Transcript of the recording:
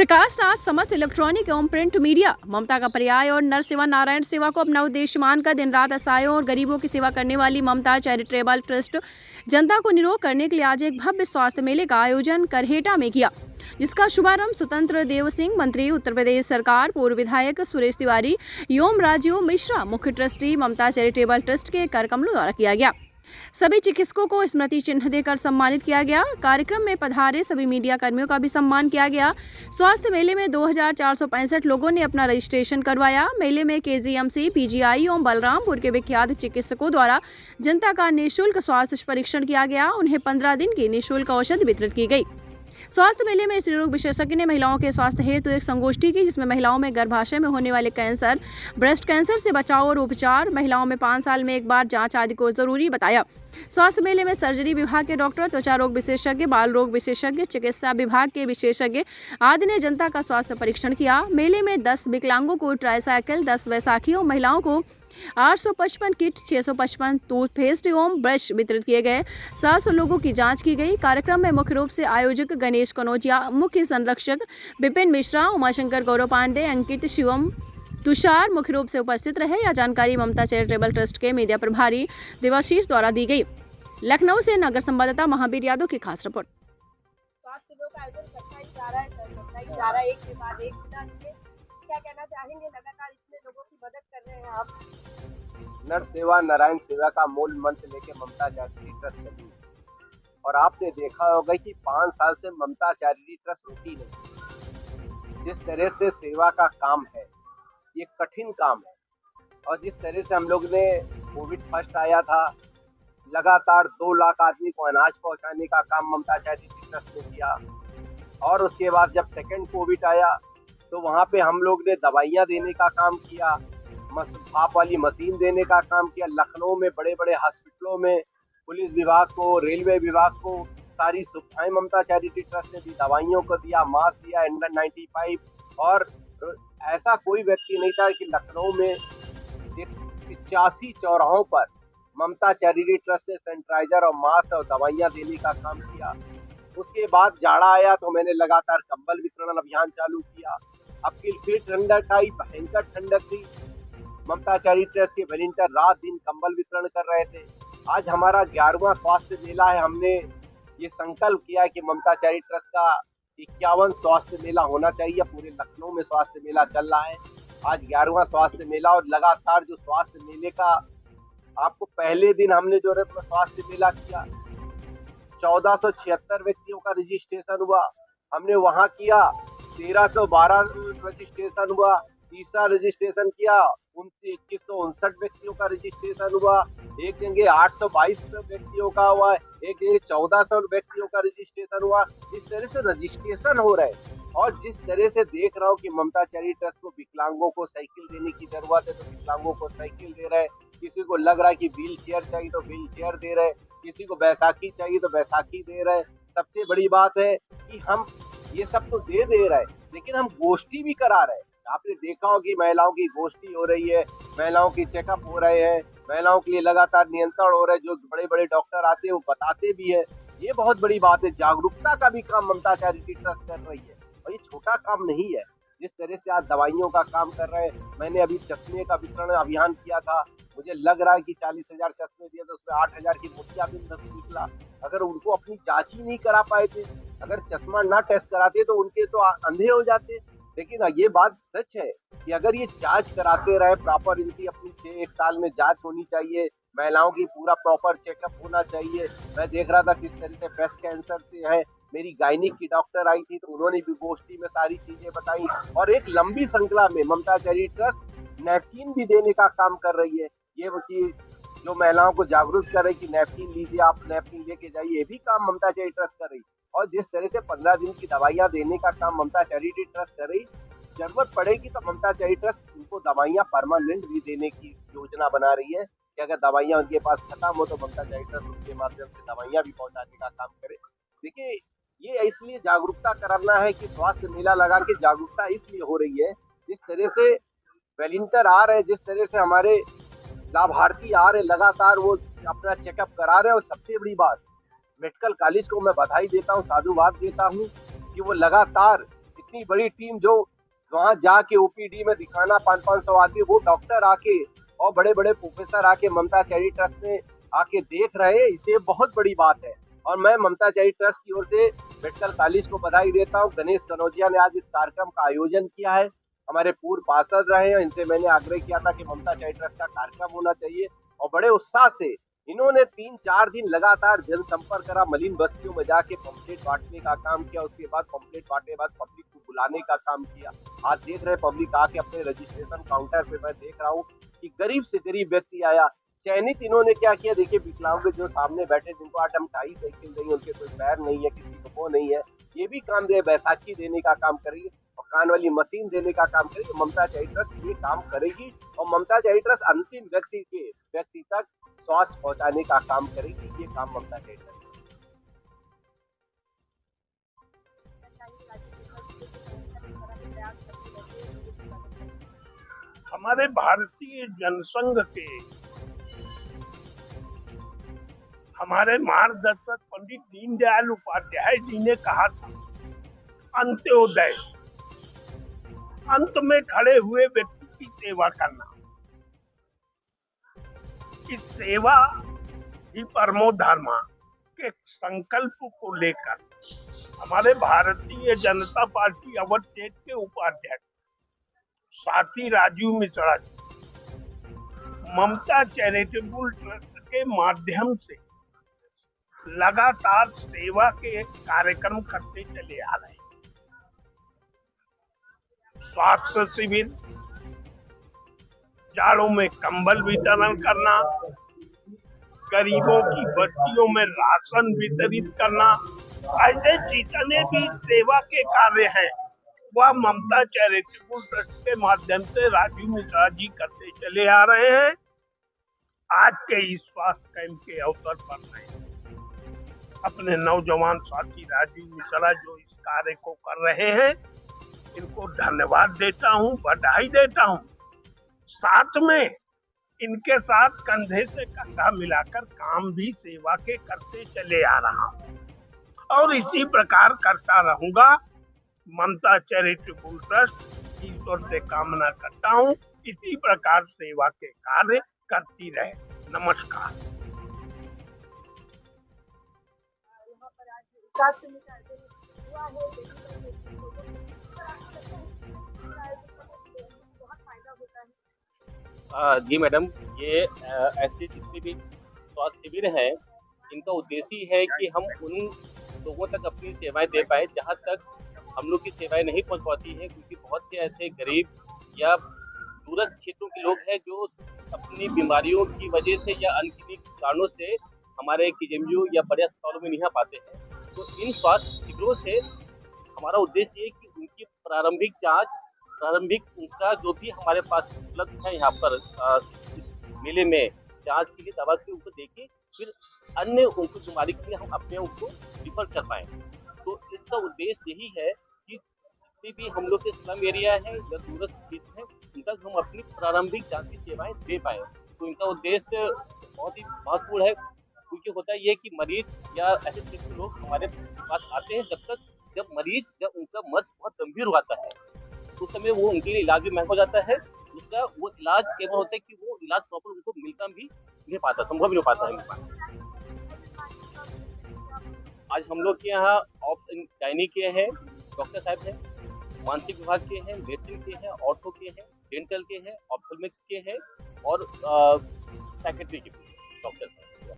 प्रकाश राज समस्त इलेक्ट्रॉनिक एवं print media ममता का पर्याय और नर सेवा नारायण सेवा को अपना उद्देश्य मानकर दिन रात असहायों और गरीबों की सेवा करने वाली ममता चैरिटेबल ट्रस्ट जनता को निरोग करने के लिए आज एक भव्य स्वास्थ्य मेले का आयोजन करहेटा में किया, जिसका शुभारंभ स्वतंत्र देव सिंह मंत्री उत्तर प्रदेश सरकार, पूर्व विधायक सुरेश तिवारी एवं राजीव मिश्रा मुख्य ट्रस्टी ममता चैरिटेबल ट्रस्ट के कर कमलों द्वारा किया गया। सभी चिकित्सकों को स्मृति चिन्ह देकर सम्मानित किया गया। कार्यक्रम में पधारे सभी मीडिया कर्मियों का भी सम्मान किया गया। स्वास्थ्य मेले में 2465 लोगों ने अपना रजिस्ट्रेशन करवाया। मेले में केजीएमसी, पीजीआई एवं बलरामपुर के विख्यात चिकित्सकों द्वारा जनता का निःशुल्क स्वास्थ्य परीक्षण किया गया। उन्हें 15 दिन की निःशुल्क औषधि वितरित की गई। स्वास्थ्य मेले में स्त्री रोग विशेषज्ञ ने महिलाओं के स्वास्थ्य हेतु एक संगोष्ठी की, जिसमें महिलाओं में गर्भाशय में होने वाले कैंसर, ब्रेस्ट कैंसर से बचाव और उपचार, महिलाओं में 5 साल में एक बार जांच आदि को जरूरी बताया। स्वास्थ्य मेले में सर्जरी विभाग के डॉक्टर, त्वचा रोग विशेषज्ञ, बाल रोग विशेषज्ञ, चिकित्सा विभाग के विशेषज्ञ आदि ने जनता का स्वास्थ्य परीक्षण किया। मेले में 10 विकलांगों को ट्राईसाइकिल, 10 वैसाखियों महिलाओं को 855 किट, 655 टूथपेस्ट एवं ब्रश वितरित किए गए। 700 लोगों की जांच की गई। कार्यक्रम में मुख्य रूप से आयोजक गणेश कनौजिया, मुख्य संरक्षक विपिन मिश्रा, उमाशंकर गौरव पांडे, अंकित शिवम, तुषार मुख्य रूप से उपस्थित रहे। यह जानकारी ममता चैरिटेबल ट्रस्ट के मीडिया प्रभारी देवाशीष द्वारा दी गई। लखनऊ से नगर संवाददाता महावीर यादव की खास रिपोर्ट। क्या कहना चाहेंगे? लगातार इतने लोगों की मदद कर रहे हैं आप। नर सेवा नारायण सेवा का मूल मंत्र लेके ममता चैरिटी ट्रस्ट चली और आपने देखा होगा कि 5 साल से ममता चैरिटी ट्रस्ट रुकी नहीं। जिस तरह से सेवा का काम है ये कठिन काम है और जिस तरह से हम लोग ने कोविड फर्स्ट आया था, लगातार 2 लाख आदमी को अनाज पहुंचाने का काम ममता चैरिटी ट्रस्ट ने किया और उसके बाद जब सेकेंड कोविड आया तो वहाँ पे हम लोग ने दवाइयाँ देने का काम किया, भाप वाली मशीन देने का काम किया। लखनऊ में बड़े बड़े हॉस्पिटलों में पुलिस विभाग को, रेलवे विभाग को सारी सुविधाएं ममता चैरिटी ट्रस्ट ने दी, दवाइयों को दिया, मास्क दिया, N95 और ऐसा कोई व्यक्ति नहीं था कि लखनऊ में 85 चौराहों पर ममता चैरिटी ट्रस्ट ने सैनिटाइजर और मास्क और दवाइयाँ देने का काम किया। उसके बाद जाड़ा आया तो मैंने लगातार कंबल वितरण अभियान चालू किया। अब फिर ठंडक आई, भयंकर ठंडक थी। ममता चैरिटी ट्रस्ट के वॉलंटियर रात दिन कंबल वितरण कर रहे थे। आज हमारा 11वां स्वास्थ्य मेला है। हमने ये संकल्प किया कि ममता चैरिटी ट्रस्ट का 51 स्वास्थ्य मेला होना चाहिए। पूरे लखनऊ में स्वास्थ्य मेला चल रहा है। आज 11वां स्वास्थ्य मेला और लगातार जो स्वास्थ्य मेले का आपको पहले दिन हमने जो स्वास्थ्य मेला किया 1476 व्यक्तियों का रजिस्ट्रेशन हुआ। हमने वहाँ किया 1312 रजिस्ट्रेशन हुआ। तीसरा रजिस्ट्रेशन किया 2159 व्यक्तियों का रजिस्ट्रेशन हुआ। एक जगह 822 व्यक्तियों का हुआ, एक जगह 1400 व्यक्तियों का रजिस्ट्रेशन हुआ। इस तरह से रजिस्ट्रेशन हो रहे हैं और जिस तरह से देख रहा हूँ कि ममता चैरिटी ट्रस्ट को विकलांगों को साइकिल देने की जरूरत है तो विकलांगों को साइकिल दे रहे हैं। किसी को लग रहा है कि व्हील चेयर चाहिए तो व्हील चेयर दे रहे हैं, किसी को बैसाखी चाहिए तो बैसाखी दे रहे हैं। सबसे बड़ी बात है कि हम ये सब तो दे रहे हैं लेकिन हम गोष्ठी भी करा रहे हैं। आपने देखा हो कि महिलाओं की गोष्ठी हो रही है, महिलाओं की चेकअप हो रहे हैं, महिलाओं के लिए लगातार नियंत्रण हो रहा है। जो बड़े बड़े डॉक्टर आते हैं वो बताते भी है। ये बहुत बड़ी बात है। जागरूकता का भी काम ममता चैरिटी ट्रस्ट कर रही है और ये छोटा काम नहीं है। जिस तरह से आज दवाइयों का काम कर रहे हैं, मैंने अभी चश्मे का वितरण अभियान किया था। मुझे लग रहा है कि 40,000 चश्मे दिए तो उसमें 8,000 की मोतियाबिंद निकला। अगर उनको अपनी जांच ही नहीं करा पाए थे, अगर चश्मा ना टेस्ट कराते तो उनके तो अंधे हो जाते। लेकिन ये बात सच है कि अगर ये जांच कराते रहे प्रॉपर, इनकी अपनी 6-1 साल में जांच होनी चाहिए, महिलाओं की पूरा प्रॉपर चेकअप होना चाहिए। मैं देख रहा था किस तरह से ब्रेस्ट कैंसर से है। मेरी गायनिक की डॉक्टर आई थी तो उन्होंने भी गोष्ठी में सारी चीजें बताई और एक लंबी श्रृंखला में ममता चैरिटी ट्रस्ट नैपकिन भी देने का काम कर रही है। ये कि जो महिलाओं को जागरूक कर रही कि नैपकिन लीजिए, आप नैपकिन लेके जाइए, ये भी काम ममता चैरिटी ट्रस्ट कर रही। और जिस तरह से 15 दिन की दवाइयाँ देने का काम ममता चैरिटी ट्रस्ट कर रही, जरूरत पड़ेगी तो ममता चैरिटी ट्रस्ट उनको दवाइयाँ परमानेंट भी देने की योजना बना रही है कि अगर दवाइयाँ उनके पास खत्म हो तो ममता चैरिटी ट्रस्ट उनके माध्यम से दवाइयाँ भी पहुँचाने का काम करे। देखिए ये इसलिए जागरूकता करना है कि स्वास्थ्य मेला लगा के जागरूकता इसलिए हो रही है। जिस तरह से वॉलंटियर आ रहे हैं, जिस तरह से हमारे लाभार्थी आ रहे, लगातार वो अपना चेकअप करा रहे हैं। और सबसे बड़ी बात, मेडिकल कॉलेज को मैं बधाई देता हूँ, साधुवाद देता हूँ कि वो लगातार इतनी बड़ी टीम जो वहां जाके ओपीडी में दिखाना 500-500 आदमी, वो डॉक्टर आके और बड़े बड़े प्रोफेसर आके ममता चैरिटी ट्रस्ट में आके देख रहे हैं, इसे बहुत बड़ी बात है। और मैं ममता चैरिटी ट्रस्ट की ओर से मेडिकल कॉलेज को बधाई देता हूँ। गणेश कनौजिया ने आज इस कार्यक्रम का आयोजन किया है, हमारे पूर्व पार्षद रहे हैं, इनसे मैंने आग्रह किया था कि ममता चैरिटी ट्रस्ट का कार्यक्रम होना चाहिए, और बड़े उत्साह से इन्होंने 3-4 दिन लगातार जनसंपर्क करा, मलिन बस्तियों में जाके पंपलेट बांटने का काम किया, उसके बाद पंपलेट बांटने के बाद पब्लिक को बुलाने का काम किया। आज देख रहे पब्लिक आके अपने रजिस्ट्रेशन काउंटर पे, मैं देख रहा हूँ कि गरीब से गरीब व्यक्ति आया। चयनित इन्होंने क्या किया, देखिए विकलांग जो सामने बैठे, जिनको आज हम 2.5 साइकिल नहीं, उनके कोई पैर नहीं है, किसी को वो नहीं है, ये भी काम दे, बैसाखी देने का काम करेगी और कान वाली मशीन देने का काम करेगी। ममता चैरिटी ट्रस्ट ये काम करेगी और ममता चैरिटी ट्रस्ट अंतिम व्यक्ति तक स्वास्थ्य पहुंचाने का काम करेगी। ये काम ममता चैरिटी ट्रस्ट हमारे भारतीय जनसंघ के हमारे मार्गदर्शक पंडित दीनदयाल उपाध्याय जी ने कहा था, अंत्योदय, अंत में खड़े हुए व्यक्ति की सेवा करना। इस सेवा ही परमो धर्मा के संकल्प को लेकर हमारे भारतीय जनता पार्टी अवध क्षेत्र के उपाध्यक्ष साथी राजीव मिश्रा जी ममता चैरिटेबल ट्रस्ट के माध्यम से लगातार सेवा के कार्यक्रम करते चले आ रहे हैं। स्वास्थ्य शिविर, जाड़ों में कंबल वितरण करना, गरीबों की बस्तियों में राशन वितरित करना, ऐसे जितने भी सेवा के कार्य हैं वह ममता चैरिटेबल ट्रस्ट के माध्यम से राजीव मिश्रा जी करते चले आ रहे हैं। आज के इस स्वास्थ्य कैंप के अवसर पर मैं अपने नौजवान साथी राजीव मिश्रा जो इस कार्य को कर रहे हैं, इनको धन्यवाद देता हूं, बधाई देता हूं। साथ में इनके साथ कंधे से कंधा मिलाकर काम भी सेवा के करते चले आ रहा हूं और इसी प्रकार करता रहूंगा। ममता चैरिटेबल ट्रस्ट ईश्वर से कामना करता हूं इसी प्रकार सेवा के कार्य करती रहे। नमस्कार। यहाँ पर आज स्वास्थ्य में हुआ है, बहुत फायदा होता है। जी मैडम, ये ऐसे जितने भी स्वास्थ्य शिविर हैं, इनका उद्देश्य ही है कि हम उन लोगों तक अपनी सेवाएं दे पाए जहां तक हम लोग की सेवाएं नहीं पहुंच पाती हैं, क्योंकि बहुत से ऐसे गरीब या दूरस्थ क्षेत्रों के लोग हैं जो अपनी बीमारियों की वजह से या अन्य कारणों से हमारे KGMU या बड़े अस्पतालों में नहीं आ पाते हैं। तो इन स्वास्थ्य शिविरों से हमारा उद्देश्य ये कि उनकी प्रारंभिक जांच, उनका जो भी हमारे पास उपलब्ध है यहाँ पर मेले में जांच के लिए दवा के उनको देके फिर अन्य उनको बीमारी के लिए हम अपने उनको रिफर कर पाएँ। तो इसका उद्देश्य यही है कि जितने भी हम लोग के स्लम एरिया है या दूरस्थ क्षेत्र है, उन तक हम अपनी प्रारंभिक जांच की सेवाएं दे पाएँ। तो इनका उद्देश्य बहुत ही महत्वपूर्ण है, क्योंकि होता है ये कि मरीज या ऐसे क्षेत्र के लोग हमारे पास आते हैं जब उनका मर्ज बहुत गंभीर हो जाता है, उस समय वो उनके लिए इलाज भी महंगा हो जाता है। उसका वो इलाज केवल होता है कि वो इलाज प्रॉपर उनको मिलता भी नहीं पाता, संभव भी नहीं हो पाता है। आज हम लोग के यहाँ गायनी के हैं, डॉक्टर साहब हैं, मानसिक विभाग के हैं, मेडिसिन के हैं, ऑर्थो के हैं, डेंटल के हैं, ऑप्थेल्मिक्स के हैं और साइकेट्री के डॉक्टर हैं।